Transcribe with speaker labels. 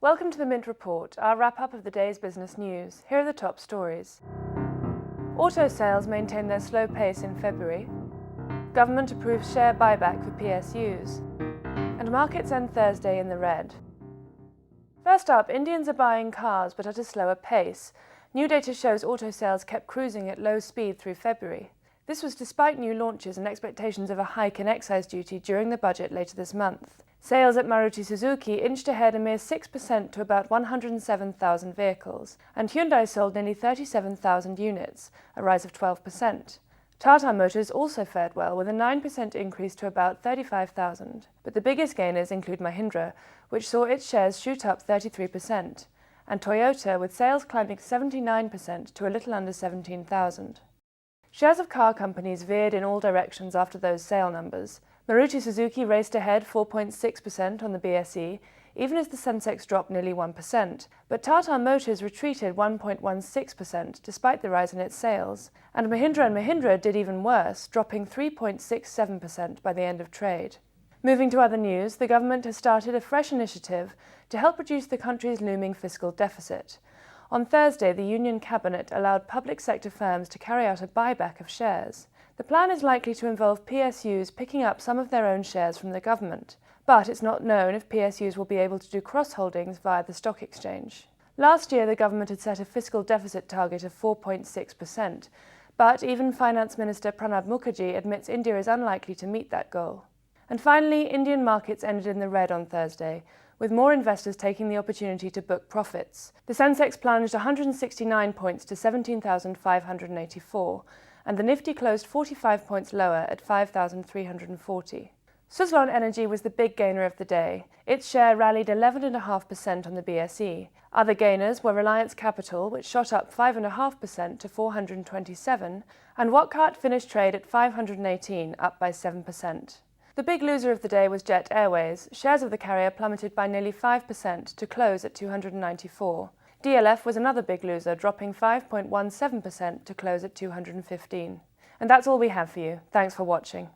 Speaker 1: Welcome to the Mint Report, our wrap-up of the day's business news. Here are the top stories. Auto sales maintained their slow pace in February. Government approves share buyback for PSUs. And markets end Thursday in the red. First up, Indians are buying cars, but at a slower pace. New data shows auto sales kept cruising at low speed through February. This was despite new launches and expectations of a hike in excise duty during the budget later this month. Sales at Maruti Suzuki inched ahead a mere 6% to about 107,000 vehicles, and Hyundai sold nearly 37,000 units, a rise of 12%. Tata Motors also fared well, with a 9% increase to about 35,000. But the biggest gainers include Mahindra, which saw its shares shoot up 33%, and Toyota, with sales climbing 79% to a little under 17,000. Shares of car companies veered in all directions after those sale numbers. Maruti Suzuki raced ahead 4.6% on the BSE, even as the Sensex dropped nearly 1%, but Tata Motors retreated 1.16% despite the rise in its sales, and Mahindra did even worse, dropping 3.67% by the end of trade. Moving to other news, the government has started a fresh initiative to help reduce the country's looming fiscal deficit. On Thursday, the Union Cabinet allowed public sector firms to carry out a buyback of shares. The plan is likely to involve PSUs picking up some of their own shares from the government, but it's not known if PSUs will be able to do cross-holdings via the stock exchange. Last year, the government had set a fiscal deficit target of 4.6%, but even Finance Minister Pranab Mukherjee admits India is unlikely to meet that goal. And finally, Indian markets ended in the red on Thursday, with more investors taking the opportunity to book profits. The Sensex plunged 169 points to 17,584, and the Nifty closed 45 points lower at 5,340. Suzlon Energy was the big gainer of the day. Its share rallied 11.5% on the BSE. Other gainers were Reliance Capital, which shot up 5.5% to 427, and Wockhardt finished trade at 518, up by 7%. The big loser of the day was Jet Airways. Shares of the carrier plummeted by nearly 5% to close at 294. DLF was another big loser, dropping 5.17% to close at 215. And that's all we have for you. Thanks for watching.